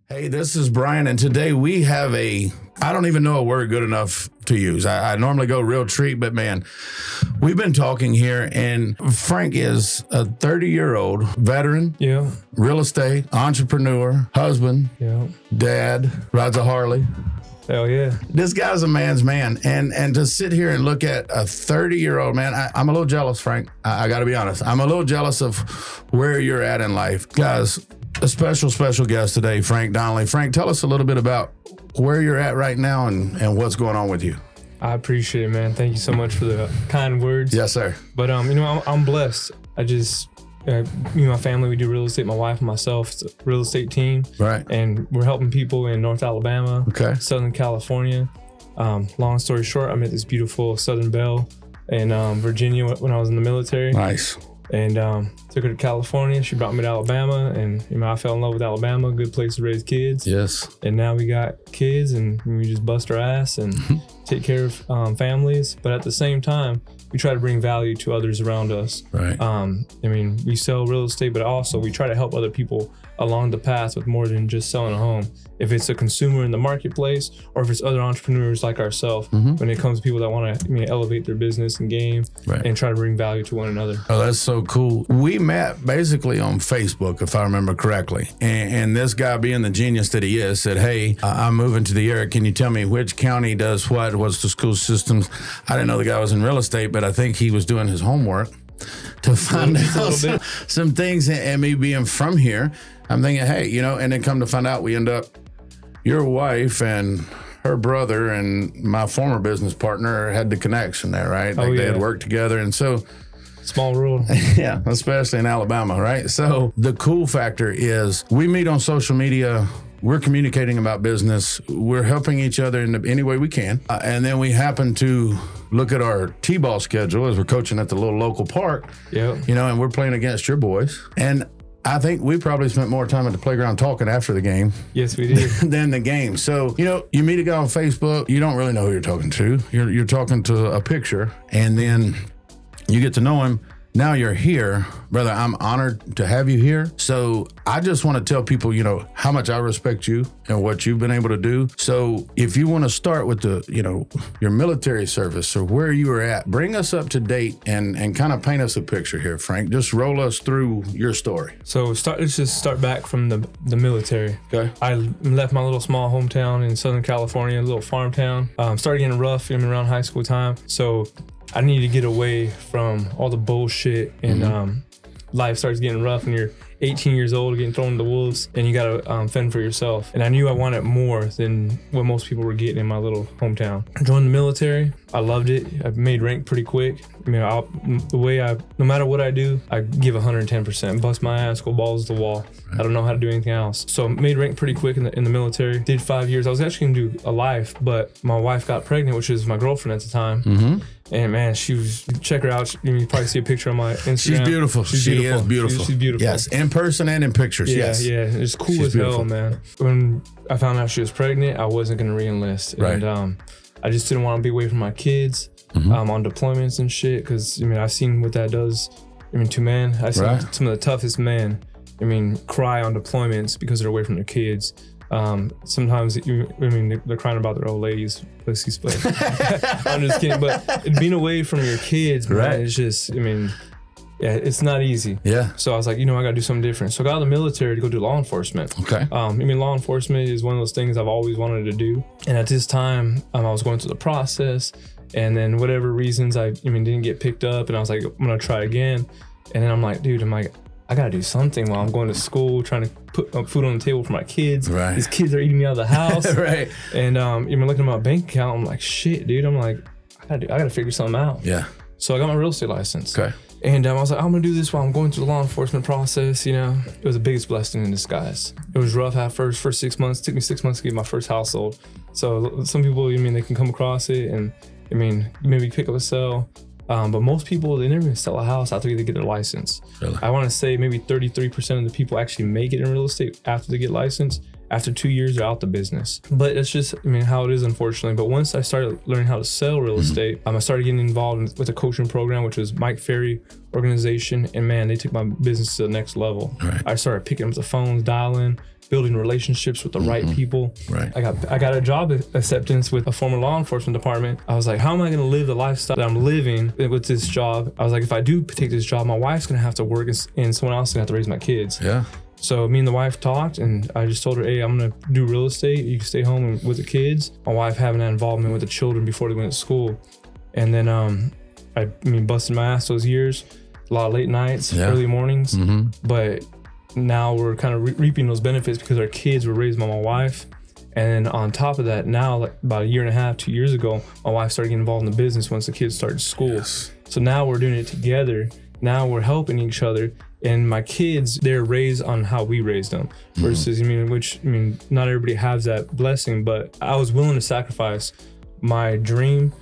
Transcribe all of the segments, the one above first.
Hey, this is Brian, and today we have I don't even know a word good enough to use. I normally go real treat, but man, we've been talking here, and Frank is a 30-year-old veteran, real estate, entrepreneur, husband, dad, rides a Harley. Hell yeah. This guy's a man's man, and to sit here and look at a 30-year-old man, I'm a little jealous, Frank. I got to be honest. I'm a little jealous of where you're at in life. Guys, a special guest today, Frank Donley. Frank, tell us a little bit about where you're at right now and what's going on with you. I appreciate it, man. Thank you so much for the kind words. Yes, sir. But, I'm blessed. I just, me and my family, we do real estate. My wife and myself, it's a real estate team. Right. And we're helping people in North Alabama, Southern California. Long story short, I met this beautiful Southern belle in Virginia when I was in the military. Nice. And took her to California. She brought me to Alabama, and I fell in love with Alabama. Good place to raise kids. Yes. And now we got kids, and we just bust our ass and take care of families. But at the same time, we try to bring value to others around us. Right. We sell real estate, but also we try to help other people along the path with more than just selling a home. If it's a consumer in the marketplace, or if it's other entrepreneurs like ourselves, when it comes to people that want to elevate their business and game and try to bring value to one another. Oh, that's so cool. We met basically on Facebook, if I remember correctly. And this guy, being the genius that he is, said, hey, I'm moving to the area. Can you tell me which county does what? What's the school systems? I didn't know the guy was in real estate, but I think he was doing his homework to find out some things. And me being from here, I'm thinking, hey, and then come to find out, we end up, your wife and her brother and my former business partner had the connection there, right? Like they had worked together. And so, small world. Yeah, especially in Alabama, right? So the cool factor is we meet on social media. We're communicating about business. We're helping each other in any way we can. And then we happen to look at our T-ball schedule as we're coaching at the little local park, and we're playing against your boys. And I think we probably spent more time at the playground talking after the game. Yes, we did. Than the game. So, you meet a guy on Facebook, you don't really know who you're talking to. You're talking to a picture, and then you get to know him. Now you're here, brother. I'm honored to have you here. So I just want to tell people, how much I respect you and what you've been able to do. So if you want to start with your military service or where you were at, bring us up to date and kind of paint us a picture here, Frank. Just roll us through your story. So let's just start back from the military. Okay. I left my little small hometown in Southern California, a little farm town. Started getting rough around high school time. So I needed to get away from all the bullshit, and life starts getting rough, and you're 18 years old, getting thrown to the wolves, and you gotta fend for yourself. And I knew I wanted more than what most people were getting in my little hometown. I joined the military. I loved it. I made rank pretty quick. No matter what I do, I give 110%, bust my ass, go balls to the wall. I don't know how to do anything else. So made rank pretty quick in the military. Did 5 years. I was actually gonna do a life, but my wife got pregnant, which was my girlfriend at the time. And man, check her out. You probably see a picture on my Instagram. She's beautiful. She is beautiful. She's beautiful. Yes, in person and in pictures. Yeah, yes. Yeah. It's cool as hell, man. When I found out she was pregnant, I wasn't gonna re-enlist. Right. And I just didn't want to be away from my kids on deployments and shit. Because I've seen what that does. To men, I've seen some of the toughest men. Cry on deployments because they're away from their kids. Sometimes they're crying about their old ladies, pussies, but I'm just kidding. But being away from your kids, man, it's just, it's not easy. Yeah. So I was like, I gotta do something different. So I got out of the military to go do law enforcement. Okay. Law enforcement is one of those things I've always wanted to do. And at this time, I was going through the process, and then whatever reasons I didn't get picked up, and I was like, I'm gonna try again. And then I'm like, dude, I gotta do something while I'm going to school, trying to put food on the table for my kids. Right. These kids are eating me out of the house. Right. And looking at my bank account, I'm like, shit, dude. I'm like, I gotta figure something out. Yeah. So I got my real estate license. Okay. And I was like, I'm gonna do this while I'm going through the law enforcement process. It was the biggest blessing in disguise. It was rough at first 6 months. It took me 6 months to get my first household. So some people, they can come across it and maybe pick up a sell. But most people, they never even sell a house after they get their license. Really? I want to say maybe 33% of the people actually make it in real estate after they get licensed, After 2 years, they're out the business. But it's just, I mean, how it is, unfortunately. But once I started learning how to sell real estate, I started getting involved with a coaching program, which was Mike Ferry organization. And man, they took my business to the next level. Right. I started picking up the phones, dialing, building relationships with the right people. Right. I got a job acceptance with a former law enforcement department. I was like, how am I going to live the lifestyle that I'm living with this job? I was like, if I do take this job, my wife's going to have to work and someone else is going to have to raise my kids. Yeah. So me and the wife talked, and I just told her, hey, I'm going to do real estate. You can stay home with the kids. My wife having that involvement with the children before they went to school. And then I busted my ass those years, a lot of late nights, early mornings. But now we're kind of reaping those benefits because our kids were raised by my wife. And then on top of that, now, like about a year and a half, 2 years ago, my wife started getting involved in the business once the kids started school. Yes. So now we're doing it together. Now we're helping each other. And my kids, they're raised on how we raised them versus, not everybody has that blessing, but I was willing to sacrifice my dream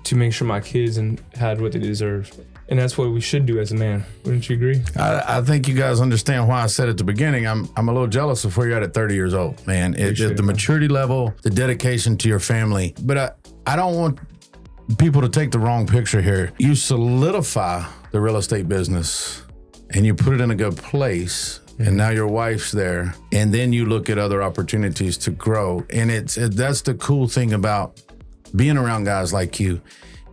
to make sure my kids had what they deserve. And that's what we should do as a man. Wouldn't you agree? I think you guys understand why I said at the beginning, I'm a little jealous of where you're at 30 years old, man. The maturity level, the dedication to your family. But I don't want people to take the wrong picture here. You solidify the real estate business and you put it in a good place. And now your wife's there. And then you look at other opportunities to grow. And that's the cool thing about being around guys like you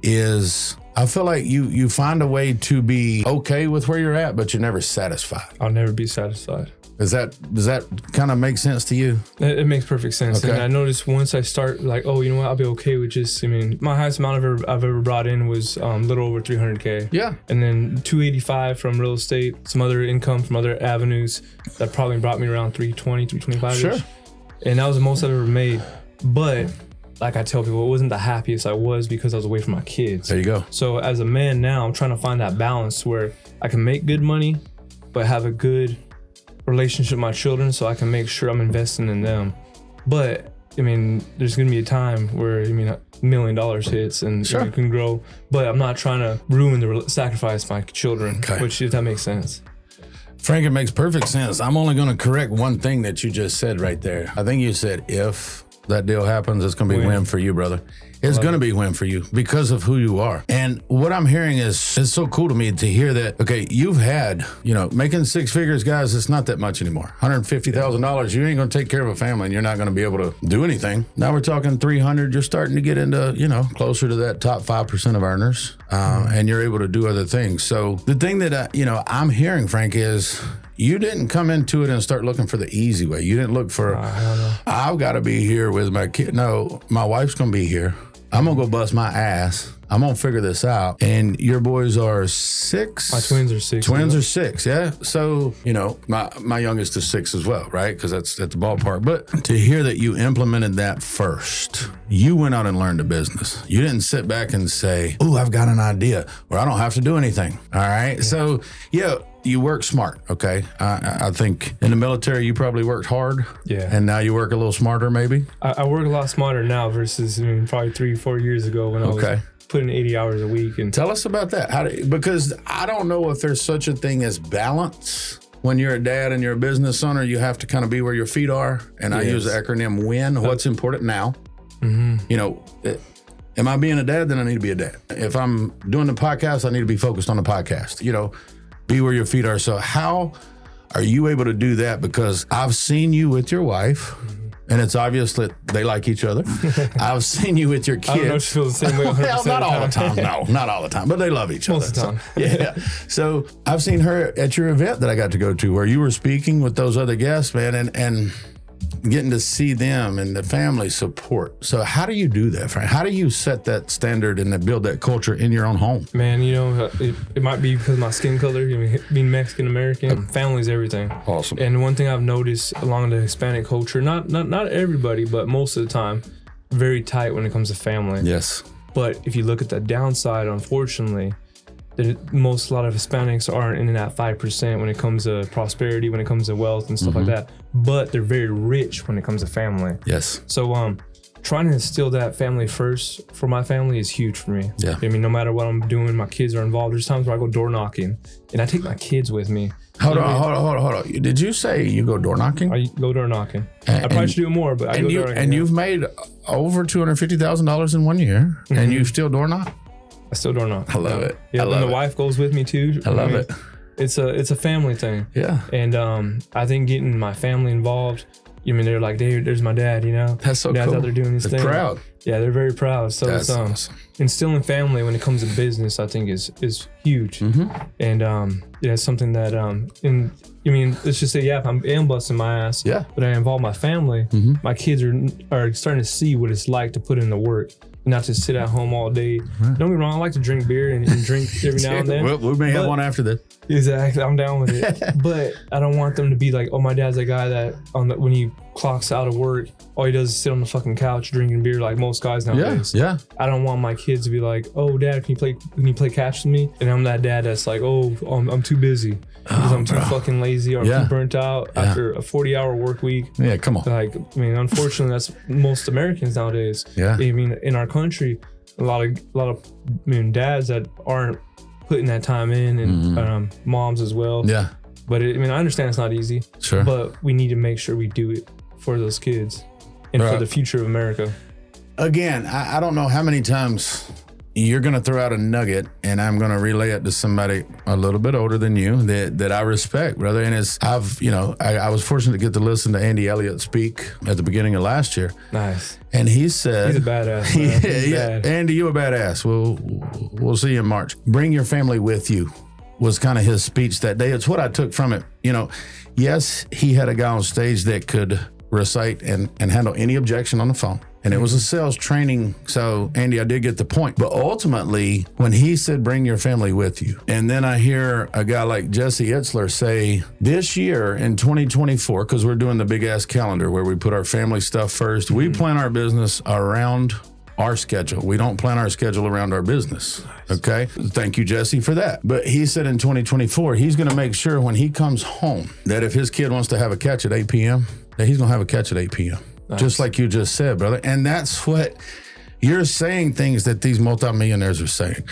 is I feel like you find a way to be okay with where you're at, but you're never satisfied. I'll never be satisfied. Does that kind of make sense to you? It makes perfect sense. Okay. And I noticed once I start like, oh, you know what, I'll be okay with just, my highest amount I've ever brought in was a little over 300K. Yeah. And then 285 from real estate, some other income from other avenues that probably brought me around 320, 325. Sure. And that was the most I've ever made. But like I tell people, it wasn't the happiest I was because I was away from my kids. There you go. So as a man now, I'm trying to find that balance where I can make good money, but have a good relationship with my children so I can make sure I'm investing in them. But there's gonna be a time where $1 million hits and Sure. you can grow, but I'm not trying to sacrifice my children, Okay. which, if that makes sense. Frank, it makes perfect sense. I'm only going to correct one thing that you just said right there. I think you said if that deal happens, it's going to be a win for you, brother. It's going to be a win for you because of who you are. And what I'm hearing is, it's so cool to me to hear that, okay, you've had, making six figures, guys, it's not that much anymore. $150,000, you ain't going to take care of a family and you're not going to be able to do anything. Now we're talking 300, you're starting to get into, closer to that top 5% of earners, and you're able to do other things. So the thing that, I'm hearing, Frank, is you didn't come into it and start looking for the easy way. You didn't look for, I've got to be here with my kid. No, my wife's going to be here. I'm going to go bust my ass. I'm going to figure this out. And your boys are 6? My twins are 6. Twins are 6, yeah. So, my youngest is 6 as well, right? Because that's at the ballpark. But to hear that you implemented that first, you went out and learned the business. You didn't sit back and say, oh, I've got an idea, or I don't have to do anything. All right. Yeah. So, you work smart, okay? I think in the military, you probably worked hard. Yeah. And now you work a little smarter, maybe? I work a lot smarter now versus probably 3-4 years ago when I was putting 80 hours a week. And tell us about that. Because I don't know if there's such a thing as balance. When you're a dad and you're a business owner, you have to kind of be where your feet are. And I use the acronym WIN, what's important now. Mm-hmm. Am I being a dad? Then I need to be a dad. If I'm doing the podcast, I need to be focused on the podcast. Be where your feet are. So how are you able to do that? Because I've seen you with your wife, and it's obvious that they like each other. I've seen you with your kids. I don't know if she feels the same way 100% well, not all the time. No, not all the time. But they love each other. Most of the time. So, yeah. So I've seen her at your event that I got to go to where you were speaking with those other guests, man, and getting to see them and the family support. So how do you do that, Frank? How do you set that standard and build that culture in your own home? Man, it might be because of my skin color, being Mexican-American. Family's everything. Awesome. And one thing I've noticed along the Hispanic culture, not everybody, but most of the time, very tight when it comes to family. Yes. But if you look at the downside, unfortunately, a lot of Hispanics aren't in that 5% when it comes to prosperity, when it comes to wealth and stuff like that. But they're very rich when it comes to family. Yes. So trying to instill that family first for my family is huge for me. Yeah. No matter what I'm doing, my kids are involved. There's times where I go door knocking and I take my kids with me Hold on. Did you say you go door knocking? I go door knocking. I probably should do it more, but I go door knocking. And you've made over $250,000 in 1 year, and you still door knock? I still door knock. I love it. Yeah, and the wife goes with me too. I love it. It's a family thing. Yeah. And I think getting my family involved, they're like, there's my dad, That's so Dad's cool. out there doing his thing. Proud. Yeah, they're very proud. So That's it's awesome. Instilling family when it comes to business, I think is huge. And it's something that let's just say, if I'm busting my ass, but I involve my family, my kids are starting to see what it's like to put in the work. Not to sit at home all day. Right. Don't get me wrong, I like to drink beer and drink every now and then. Well, we may have one after this. Exactly, I'm down with it. But I don't want them to be like, oh, my dad's a guy that when he clocks out of work, all he does is sit on the fucking couch drinking beer like most guys nowadays. Yeah. I don't want my kids to be like, oh, Dad, can you play catch with me? And I'm that dad that's like, oh, I'm too busy because I'm too fucking lazy or I'm too burnt out after a 40-hour work week. Yeah, come on. Like, unfortunately, that's most Americans nowadays. Yeah. In our country, a lot of dads that aren't putting that time in, and moms as well. Yeah. But I understand it's not easy. Sure. But we need to make sure we do it for those kids and for the future of America. Again, I don't know how many times you're going to throw out a nugget and I'm going to relay it to somebody a little bit older than you that I respect, brother. And I was fortunate to get to listen to Andy Elliott speak at the beginning of last year. Nice. And he said, he's a badass. Yeah. Andy, you a badass. We'll see you in March. Bring your family with you was kind of his speech that day. It's what I took from it. Yes, he had a guy on stage that could recite and handle any objection on the phone. And it was a sales training. So, Andy, I did get the point. But ultimately, when he said, bring your family with you, and then I hear a guy like Jesse Itzler say, this year in 2024, because we're doing the big ass calendar where we put our family stuff first, we plan our business around our schedule. We don't plan our schedule around our business. Nice. Okay. Thank you, Jesse, for that. But he said in 2024, he's going to make sure when he comes home that if his kid wants to have a catch at 8 p.m., that he's going to have a catch at 8 p.m. Nice. Just like you just said, brother. And that's what you're saying, things that these multimillionaires are saying.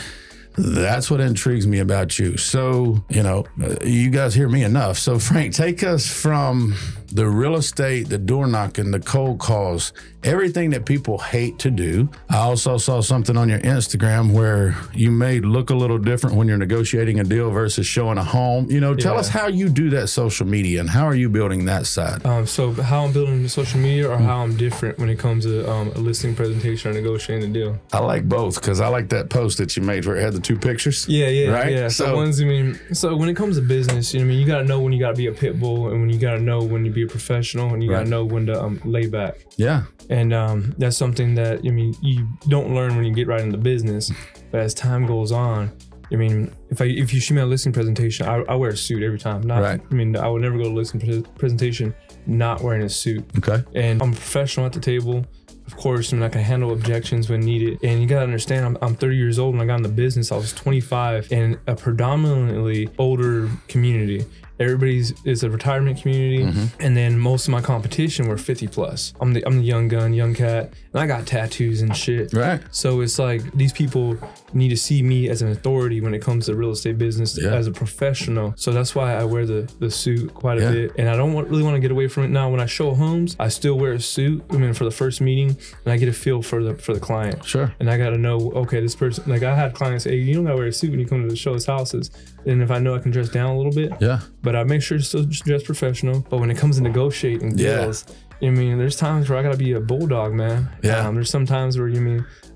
That's what intrigues me about you. So, you guys hear me enough. So, Frank, take us from the real estate, the door knocking, the cold calls, everything that people hate to do. I also saw something on your Instagram where you may look a little different when you're negotiating a deal versus showing a home. Tell us how you do that social media and how are you building that side? So how I'm building the social media or how I'm different when it comes to a listing presentation or negotiating a deal? I like both because I like that post that you made where it had the two pictures. Yeah. Right? Yeah. So when it comes to business, you got to know when you got to be a pit bull and when you got to know when to be a professional and you got to know when to lay back. Yeah. And that's something that, you don't learn when you get right into business. But as time goes on, if you shoot me a listing presentation, I wear a suit every time. Right. I would never go to a listing presentation not wearing a suit. Okay. And I'm a professional at the table. Of course, I can handle objections when needed. And you got to understand, I'm 30 years old when I got in the business. I was 25 in a predominantly older community. It's a retirement community, and then most of my competition were 50 plus. I'm the young gun, young cat, and I got tattoos and shit. Right. So it's like these people need to see me as an authority when it comes to real estate business as a professional. So that's why I wear the suit quite a bit, and I don't really want to get away from it now. When I show homes, I still wear a suit. For the first meeting, and I get a feel for the client. Sure. And I got to know, okay, this person. Like I had clients say, hey, you don't got to wear a suit when you come to show us houses. And if I know I can dress down a little bit, but I make sure to still dress professional. But when it comes to negotiating deals, there's times where I gotta be a bulldog, man. Yeah. There's some times where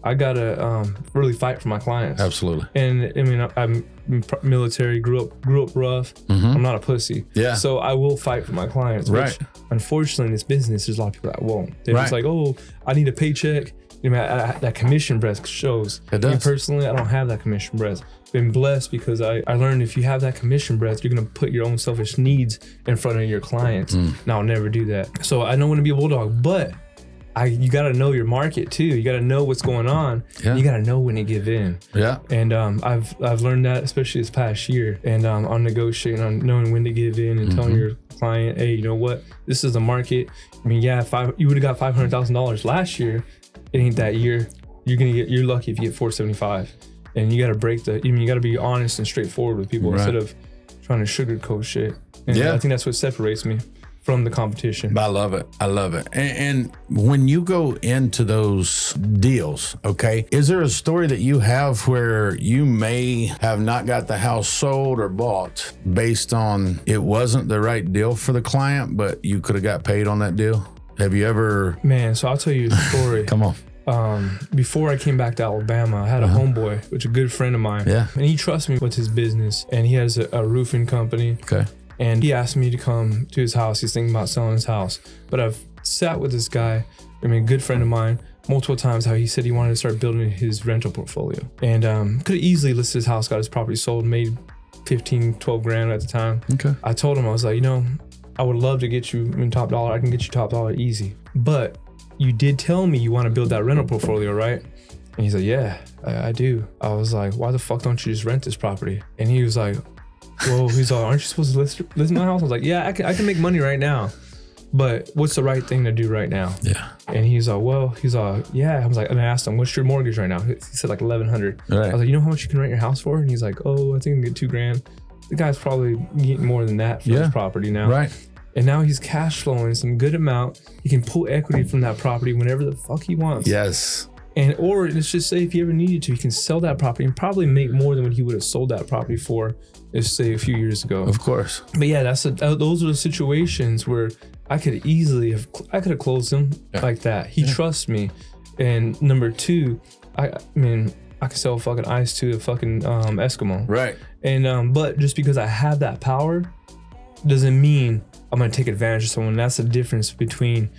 I gotta really fight for my clients. Absolutely. And I'm military, grew up rough. I'm not a pussy. Yeah. So I will fight for my clients. Right. Which, unfortunately, in this business, there's a lot of people that won't. They're just like, oh, I need a paycheck. That commission breath shows. It does. Me personally, I don't have that commission breath. Been blessed because I learned if you have that commission breath, you're gonna put your own selfish needs in front of your clients. And I'll never do that. So I don't want to be a bulldog, but you gotta know your market too. You gotta know what's going on. Yeah. You gotta know when to give in. Yeah. And I've learned that especially this past year. And on negotiating, on knowing when to give in and telling your client, hey, you know what? This is the market. You would have got $500,000 last year. It ain't that year. You're lucky if you get 475. And you got to break you got to be honest and straightforward with people instead of trying to sugarcoat shit. And Yeah. I think that's what separates me from the competition. I love it. I love it. And when you go into those deals, okay, is there a story that you have where you may have not got the house sold or bought based on it wasn't the right deal for the client, but you could have got paid on that deal? Have you ever? Man, so I'll tell you a story. Come on. Before I came back to Alabama, I had a homeboy, which is a good friend of mine. Yeah. And he trusts me with his business, and he has a roofing company. Okay. And he asked me to come to his house. He's thinking about selling his house. But I've sat with this guy, I mean, a good friend of mine, multiple times how he said he wanted to start building his rental portfolio. And could have easily listed his house, got his property sold, made 15, 12 grand at the time. Okay. I told him, I was like, you know, I would love to get you top dollar. I can get you top dollar easy. But you did tell me you want to build that rental portfolio, right? And he's like, yeah, I do. I was like, why the fuck don't you just rent this property? And he was like, well, he's like, aren't you supposed to list my house? I was like, yeah, I can make money right now, but what's the right thing to do right now? Yeah. And he's like, yeah. I was like, and I asked him, what's your mortgage right now? He said like 1,100. Right. I was like, you know how much you can rent your house for? And he's like, oh, I think I can get 2 grand. The guy's probably getting more than that for his property now. Right. And now he's cash flowing some good amount. He can pull equity from that property whenever the fuck he wants. Yes. And or let's just say if he ever needed to, he can sell that property and probably make more than what he would have sold that property for, let's say a few years ago. Of course. But yeah, those are the situations where I could have closed him like that. He trusts me. And number 2, I mean, I could sell fucking ice to a fucking Eskimo. Right. And but just because I have that power doesn't mean I'm gonna take advantage of someone. That's the difference between,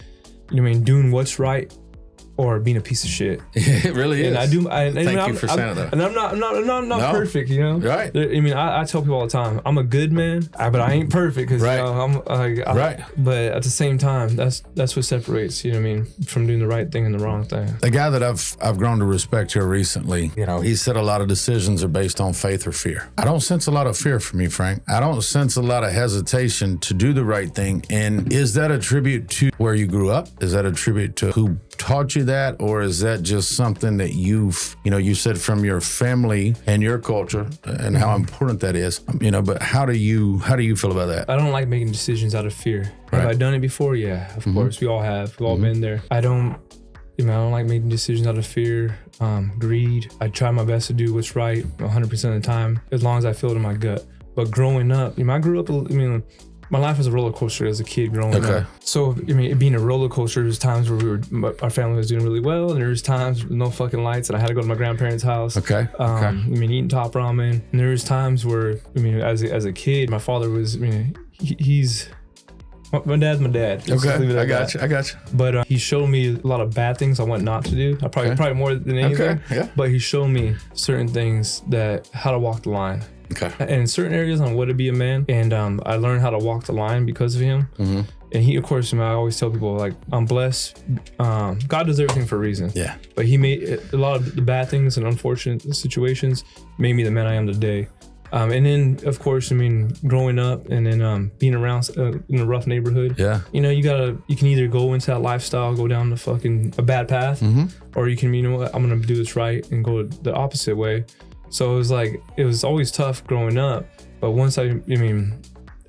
you know what I mean, doing what's right or being a piece of shit. It really is. And I do. Thank you for saying that. And I'm not perfect, you know. Right. I mean, I tell people all the time, I'm a good man, but I ain't perfect because Right. Right. But at the same time, that's what separates, you know what I mean, from doing the right thing and the wrong thing. The guy that I've grown to respect here recently, you know, he said a lot of decisions are based on faith or fear. I don't sense a lot of fear from you, Frank. I don't sense a lot of hesitation to do the right thing. And is that a tribute to where you grew up? Is that a tribute to who taught you that, or is that just something that you said from your family and your culture and how important that is, you know? But how do you feel about that? I don't like making decisions out of fear. Right. Have I done it before? Yeah, of course. We all have. We've all been there. I don't like making decisions out of fear, greed. I try my best to do what's right 100% of the time, as long as I feel it in my gut. But growing up, I grew up, my life was a roller coaster as a kid growing up. So, I mean, it being a roller coaster, there's times where our family was doing really well, and there's times with no fucking lights, and I had to go to my grandparents' house. Eating top ramen. And there's times where, as a kid, my father was, he's... My dad's my dad. I got you. But he showed me a lot of bad things I want not to do. Probably more than anything. But he showed me certain things how to walk the line. And in certain areas on what to be a man. And I learned how to walk the line because of him. Mm-hmm. And he, of course, I always tell people, like, I'm blessed. God does everything for a reason. Yeah. But he made a lot of the bad things and unfortunate situations made me the man I am today. And then, of course, growing up and then being around in a rough neighborhood, you can either go into that lifestyle, go down a bad path, or you can, I'm going to do this right and go the opposite way. So it was always tough growing up. But once I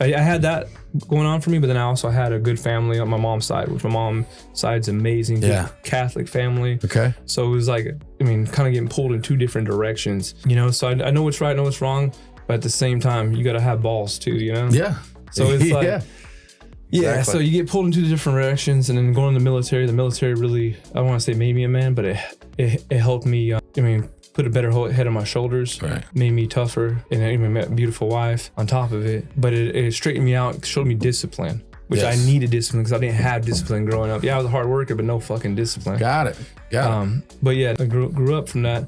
had that going on for me, but then I also had a good family on my mom's side, which my mom's side's amazing, good Catholic family. Okay. So it was kind of getting pulled in 2 different directions, so I know what's right, I know what's wrong. But at the same time, you got to have balls too, Yeah. So it's exactly. So you get pulled in 2 different directions, and then going to the military really, I don't want to say made me a man, but it helped me, put a better head on my shoulders, made me tougher, and I even met a beautiful wife on top of it. But it straightened me out, showed me discipline, which I needed discipline because I didn't have discipline growing up. Yeah, I was a hard worker, but no fucking discipline. Got it. But yeah, I grew up from that.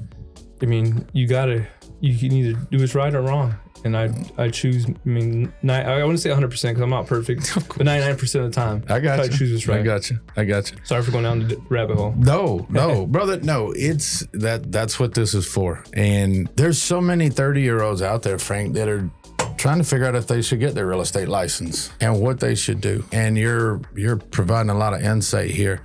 You can either do what's right or wrong. And I choose, I wouldn't say 100% because I'm not perfect, but 99% of the time, I choose what's right. I got you. Sorry for going down the rabbit hole. No, brother, no, it's that's what this is for. And there's so many 30-year-olds out there, Frank, that are trying to figure out if they should get their real estate license and what they should do. And you're providing a lot of insight here.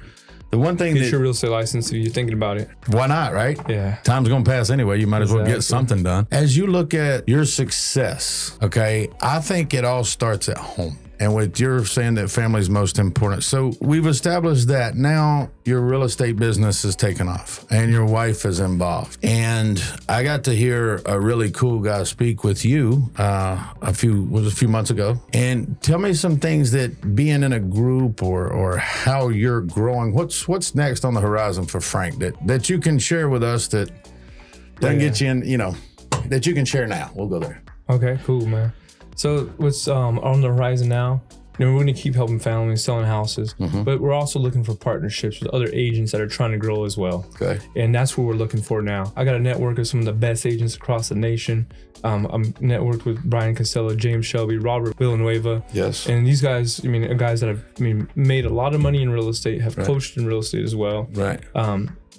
The one thing Get your real estate license if you're thinking about it. why not, right? Yeah. Time's going to pass anyway. You might as well get Exactly. something done. As you look at your success, okay, I think it all starts at home. And with you're saying that family's most important. So we've established that now your real estate business is taking off and your wife is involved. And I got to hear a really cool guy speak with you a few months ago. And tell me some things that being in a group or how you're growing, what's next on the horizon for Frank that you can share with us that doesn't get you in, that you can share now. We'll go there. Okay, cool, man. So what's on the horizon now, we're going to keep helping families selling houses, but we're also looking for partnerships with other agents that are trying to grow as well. Okay. And that's what we're looking for now. I got a network of some of the best agents across the nation. I'm networked with Brian Costello, James Shelby, Robert Villanueva. Yes. And these guys, guys that have made a lot of money in real estate, have coached in real estate as well. Right.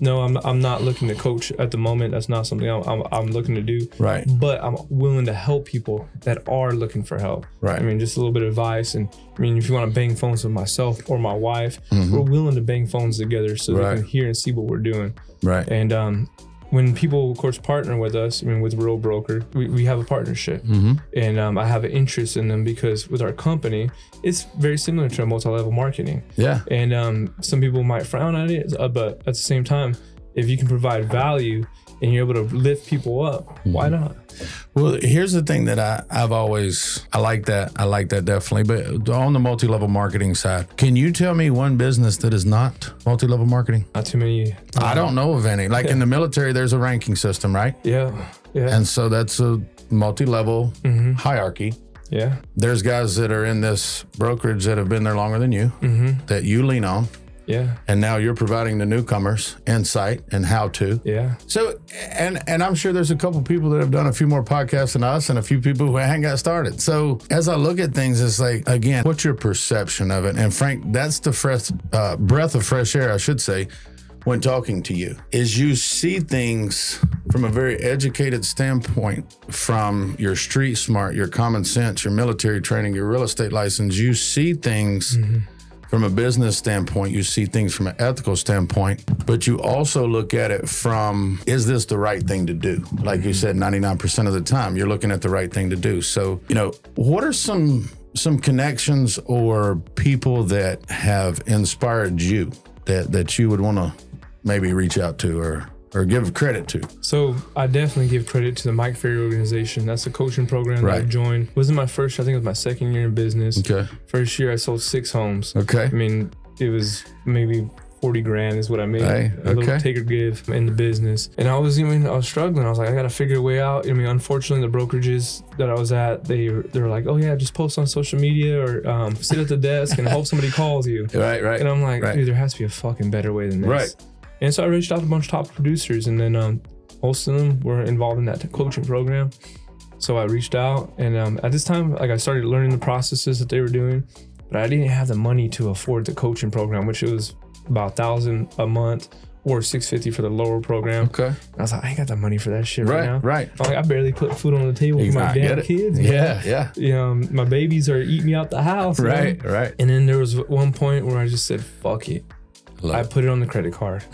No, I'm not looking to coach at the moment. That's not something I'm looking to do. Right. But I'm willing to help people that are looking for help. Right. Just a little bit of advice. And if you want to bang phones with myself or my wife, we're willing to bang phones together so they can hear and see what we're doing. Right. And when people, of course, partner with us, with Real Broker, we have a partnership. And I have an interest in them because with our company, it's very similar to multi-level marketing. Yeah. And some people might frown at it, but at the same time, if you can provide value and you're able to lift people up, why not? Well, here's the thing that I like that definitely. But on the multi-level marketing side, can you tell me one business that is not multi-level marketing? Not too many. I don't know of any. Like in the military, there's a ranking system, right? Yeah. And so that's a multi-level hierarchy. Yeah. There's guys that are in this brokerage that have been there longer than you, that you lean on. Yeah. And now you're providing the newcomers insight and how to. Yeah. So, and I'm sure there's a couple people that have done a few more podcasts than us and a few people who haven't got started. So as I look at things, it's like, again, what's your perception of it? And Frank, that's the breath of fresh air, I should say, when talking to you, is you see things from a very educated standpoint, from your street smart, your common sense, your military training, your real estate license. You see things from a business standpoint, you see things from an ethical standpoint, but you also look at it from, is this the right thing to do? Like you said, 99% of the time, you're looking at the right thing to do. So, what are some connections or people that have inspired you that you would want to maybe reach out to or give credit to? So I definitely give credit to the Mike Ferry organization. That's a coaching program that I joined. Wasn't my first year, I think it was my second year in business. Okay. First year I sold 6 homes. Okay. It was maybe 40 grand is what I made. Hey, A little take or give in the business. And I was struggling. I was like, I got to figure a way out. Unfortunately, the brokerages that I was at, they were like, oh yeah, just post on social media or sit at the desk and hope somebody calls you. Right. And I'm like, dude, there has to be a fucking better way than this. Right. And so I reached out to a bunch of top producers, and then most of them were involved in that coaching program. So I reached out, and at this time, I started learning the processes that they were doing, but I didn't have the money to afford the coaching program, which it was about $1,000 a month or $650 for the lower program. Okay. And I was like, I ain't got the money for that shit right now. Right. I'm like, I barely put food on the table for my damn kids. Yeah. My babies are eating me out the house. Right. And then there was one point where I just said, fuck it. I put it on the credit card.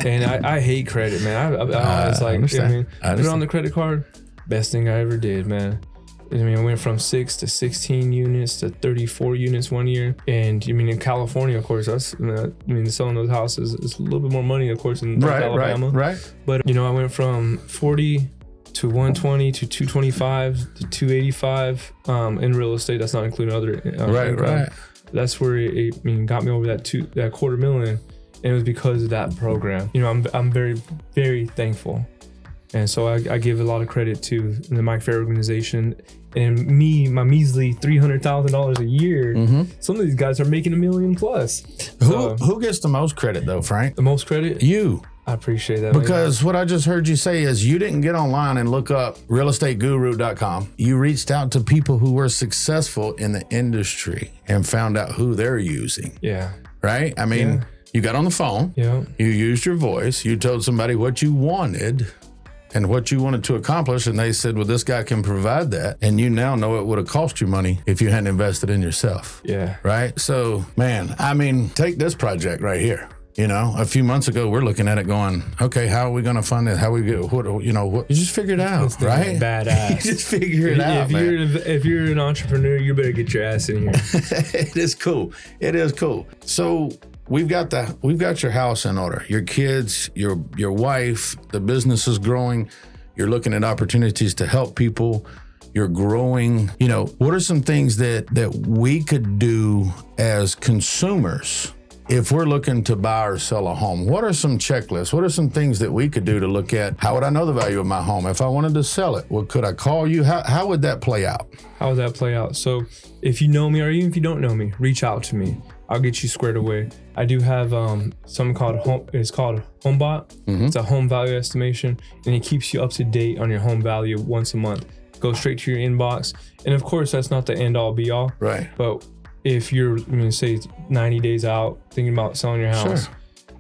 And I hate credit, man. I was like, put it on the credit card. Best thing I ever did, man. I went from 6 to 16 units to 34 units one year. And in California, of course, selling those houses is a little bit more money, of course, in North Alabama. Right. But, I went from 40 to 120 to 225 to 285 in real estate. That's not including other income. That's where it got me over that $250,000, and it was because of that program. I'm very, very thankful, and so I give a lot of credit to the Mike Ferry organization and my measly $300,000 a year. Some of these guys are making $1 million plus. Who gets the most credit though, Frank? The most credit? You. I appreciate that. Because what I just heard you say is you didn't get online and look up realestateguru.com. You reached out to people who were successful in the industry and found out who they're using. Yeah. Right? You got on the phone. Yeah. You used your voice. You told somebody what you wanted and what you wanted to accomplish. And they said, well, this guy can provide that. And you now know it would have cost you money if you hadn't invested in yourself. Yeah. Right? So, man, take this project right here. You know, a few months ago, we're looking at it going, okay, how are we going to fund it? How we get, you just figure it out, right? Badass. You just figure it out, man. If you're an entrepreneur, you better get your ass in here. It is cool. It is cool. So we've got your house in order. Your kids, your wife, the business is growing. You're looking at opportunities to help people. You're growing. You know, what are some things that we could do as consumers if we're looking to buy or sell a home? What are some checklists? What are some things that we could do to look at? How would I know the value of my home? If I wanted to sell it, well, could I call you? How would that play out? How would that play out? So if you know me, or even if you don't know me, reach out to me. I'll get you squared away. I do have something called HomeBot. Mm-hmm. It's a home value estimation, and it keeps you up to date on your home value once a month. Go straight to your inbox. And of course, that's not the end all be all. Right. But if you're, say 90 days out thinking about selling your house,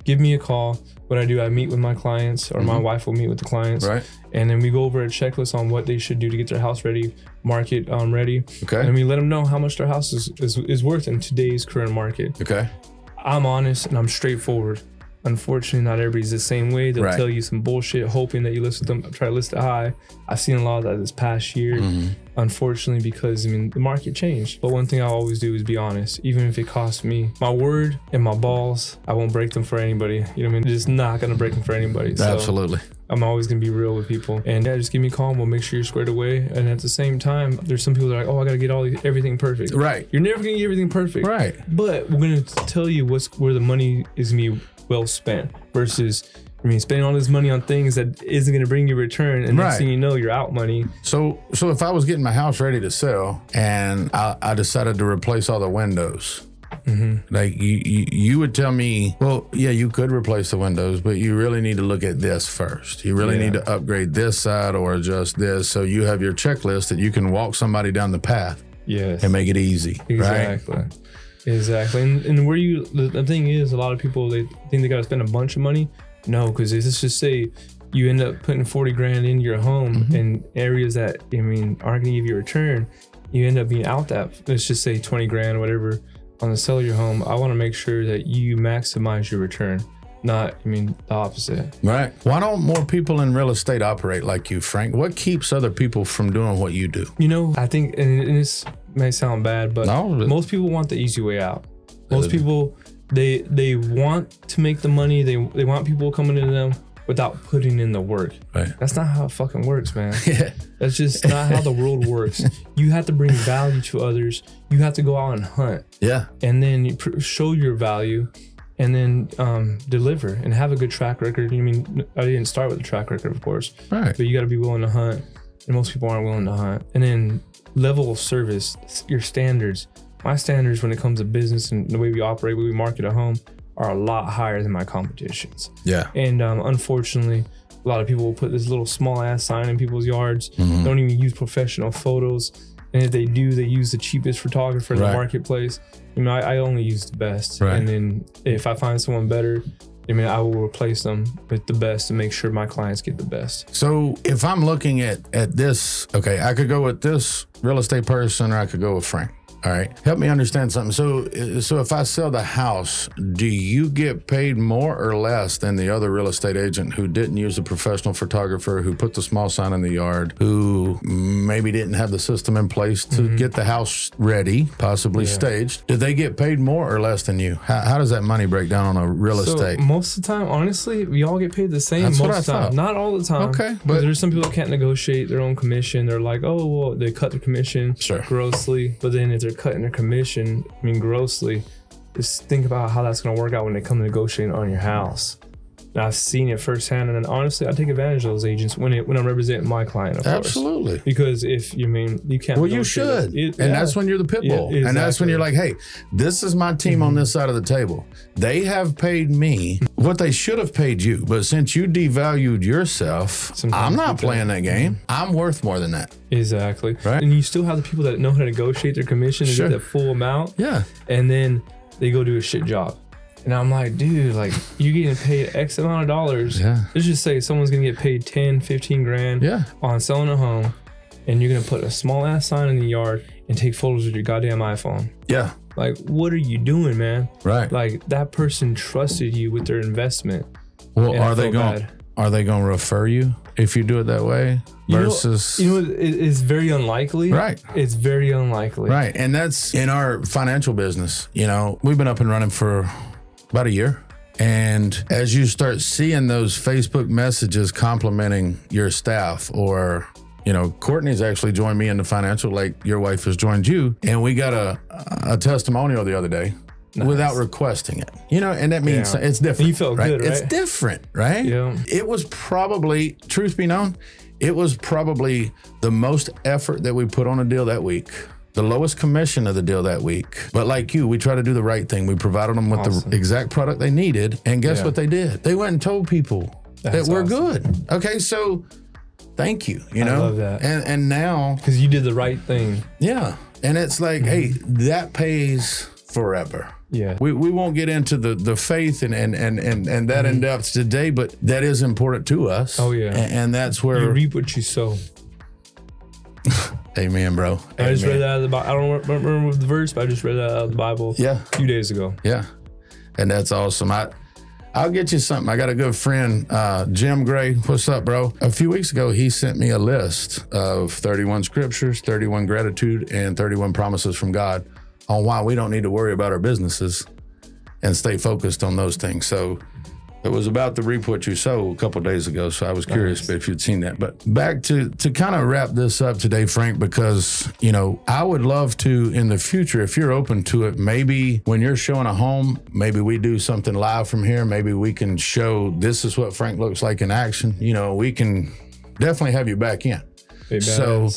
give me a call. What I do, I meet with my clients, or my wife will meet with the clients. Right. And then we go over a checklist on what they should do to get their house ready, market ready. Okay. And we let them know how much their house is worth in today's current market. Okay. I'm honest and I'm straightforward. Unfortunately, not everybody's the same way. They'll tell you some bullshit, hoping that you list them, try to list it high. I've seen a lot of that this past year, unfortunately, because the market changed. But one thing I always do is be honest, even if it costs me my word and my balls. I won't break them for anybody. You know what I mean? Just not gonna break them for anybody. So Absolutely. I'm always gonna be real with people, and just give me a call and we'll make sure you're squared away. And at the same time, there's some people that are like, oh, I gotta get everything perfect. Right. You're never gonna get everything perfect. Right. But we're gonna tell you where the money is gonna be well spent versus spending all this money on things that isn't going to bring you a return, and next thing you know, you're out money. So if I was getting my house ready to sell and I decided to replace all the windows, like you would tell me, well, yeah, you could replace the windows, but you really need to look at this first. You really need to upgrade this side or adjust this, so you have your checklist that you can walk somebody down the path. Yes. And make it easy. Exactly. Right? Exactly. And the thing is, a lot of people, they think they got to spend a bunch of money. No, because let's just say you end up putting 40 grand into your home in areas that, aren't going to give you a return. You end up being out that, let's just say 20 grand, whatever, on the sell of your home. I want to make sure that you maximize your return, not, the opposite. Right. Why don't more people in real estate operate like you, Frank? What keeps other people from doing what you do? I think, and this may sound bad, but most people want the easy way out. Most people, they want to make the money. They want people coming to them without putting in the work. Right. That's not how it fucking works, man. That's just not how the world works. You have to bring value to others. You have to go out and hunt. Yeah. And then you show your value, and then deliver and have a good track record. I didn't start with a track record, of course. Right. But you got to be willing to hunt. And most people aren't willing to hunt. And then level of service, your standards. My standards when it comes to business and the way we operate, we market a home, are a lot higher than my competition's. Yeah. And unfortunately, a lot of people will put this little small ass sign in people's yards. Don't even use professional photos. And if they do, they use the cheapest photographer in the marketplace. I only use the best. Right. And then if I find someone better, I will replace them with the best to make sure my clients get the best. So if I'm looking at this, okay, I could go with this real estate person, or I could go with Frank. All right. Help me understand something. So if I sell the house, do you get paid more or less than the other real estate agent who didn't use a professional photographer, who put the small sign in the yard, who maybe didn't have the system in place to get the house ready, possibly staged? Do they get paid more or less than you? How does that money break down on a real estate? Most of the time, honestly, we all get paid the same. That's most of the time. Thought. Not all the time. Okay. But there's some people that can't negotiate their own commission. They're like, oh, well, they cut their commission grossly. But then if they're cutting their commission, grossly, just think about how that's going to work out when they come negotiating on your house. And I've seen it firsthand, and honestly, I take advantage of those agents when I'm representing my client, of course. Absolutely. Because if you can't. Well, you should, and that's when you're the pit bull, exactly. And that's when you're like, hey, this is my team on this side of the table. They have paid me what they should have paid you, but since you devalued yourself, I'm not playing that game. I'm worth more than that. Exactly. Right. And you still have the people that know how to negotiate their commission and get that full amount. Yeah. And then they go do a shit job. And I'm like, dude, you're getting paid X amount of dollars. Yeah. Let's just say someone's going to get paid 10, 15 grand on selling a home, and you're going to put a small ass sign in the yard and take photos with your goddamn iPhone. Yeah. Like, what are you doing, man? Right. Like, that person trusted you with their investment. Well, are they going to refer you if you do it that way? Versus, it's very unlikely. Right. It's very unlikely. Right. And that's in our financial business. You know, we've been up and running for about a year. And as you start seeing those Facebook messages complimenting your staff, or, you know, Courtney's actually joined me in the financial, like your wife has joined you. And we got a testimonial the other day. Nice. Without requesting it, you know, and that means it's different. You felt right? good, right? It's different, right? Yeah. It was probably, truth be known, it was probably the most effort that we put on a deal that week, the lowest commission of the deal that week. But like you, we try to do the right thing. We provided them with the exact product they needed. And guess what they did? They went and told people that we're good. Okay, so thank you, you know? I love that. And now. Because you did the right thing. Yeah. And it's like, hey, that pays forever. Yeah. We won't get into the faith and that in depth today, but that is important to us. Oh, yeah. And that's where you reap what you sow. Amen, bro. I just read that out of the Bible. I don't remember the verse, but I just read that out of the Bible a few days ago. Yeah. And that's awesome. I'll get you something. I got a good friend, Jim Gray. What's up, bro? A few weeks ago, he sent me a list of 31 scriptures, 31 gratitude, and 31 promises from God on why we don't need to worry about our businesses and stay focused on those things. So it was about the reap what you sow a couple of days ago. So I was curious if you'd seen that. But back to kind of wrap this up today, Frank, because, you know, I would love to in the future, if you're open to it, maybe when you're showing a home, maybe we do something live from here. Maybe we can show this is what Frank looks like in action. You know, we can definitely have you back in. So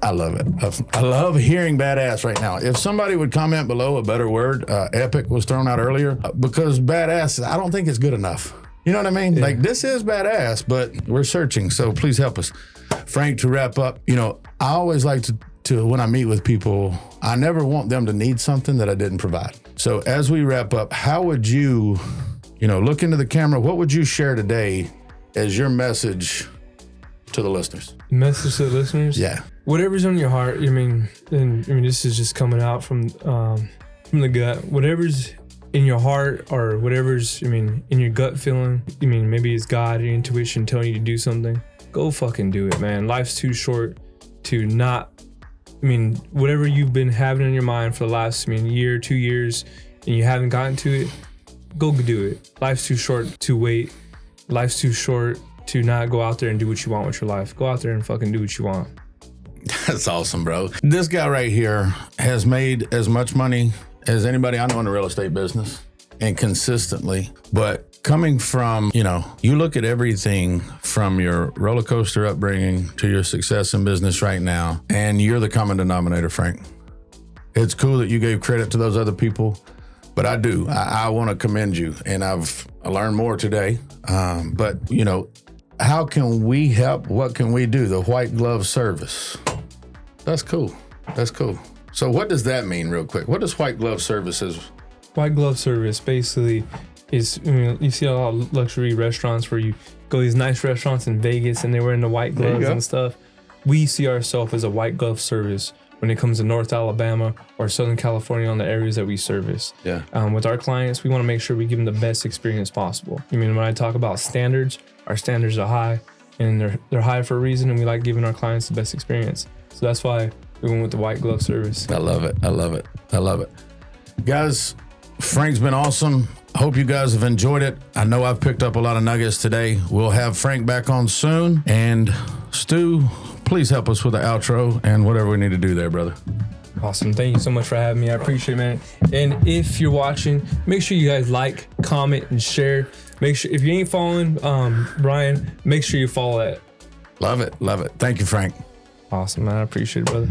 I love it. I love hearing badass right now. If somebody would comment below a better word, epic was thrown out earlier, because badass, I don't think it's good enough. You know what I mean? Yeah. Like, this is badass, but we're searching. So please help us. Frank, to wrap up, you know, I always like to when I meet with people, I never want them to need something that I didn't provide. So as we wrap up, how would you look into the camera, what would you share today as your message to the listeners? Message to the listeners? Yeah. Whatever's on your heart, I mean, this is just coming out from the gut. Whatever's in your heart, or whatever's, in your gut feeling, maybe it's God, your intuition telling you to do something, go fucking do it, man. Life's too short to not, whatever you've been having in your mind for the last, year, 2 years, and you haven't gotten to it, go do it. Life's too short to wait. Life's too short to not go out there and do what you want with your life. Go out there and fucking do what you want. That's awesome, bro. This guy right here has made as much money as anybody I know in the real estate business, and consistently. But coming from, you look at everything from your roller coaster upbringing to your success in business right now, and you're the common denominator, Frank. It's cool that you gave credit to those other people, but I want to commend you, and I learned more today. But how can we help? What can we do? The white glove service. That's cool. That's cool. So what does that mean, real quick? What does white glove service is? White glove service basically is, you see a lot of luxury restaurants where you go to these nice restaurants in Vegas and they're wearing the white gloves and stuff. We see ourselves as a white glove service when it comes to North Alabama or Southern California on the areas that we service. Yeah. With our clients, we want to make sure we give them the best experience possible. When I talk about standards, our standards are high, and they're high for a reason, and we like giving our clients the best experience. So that's why we went with the white glove service. I love it. I love it. I love it. Guys, Frank's been awesome. Hope you guys have enjoyed it. I know I've picked up a lot of nuggets today. We'll have Frank back on soon. And Stu, please help us with the outro and whatever we need to do there, brother. Awesome. Thank you so much for having me. I appreciate it, man. And if you're watching, make sure you guys like, comment, and share. Make sure, if you ain't following Brian, make sure you follow that. Love it. Love it. Thank you, Frank. Awesome, man. I appreciate it, brother.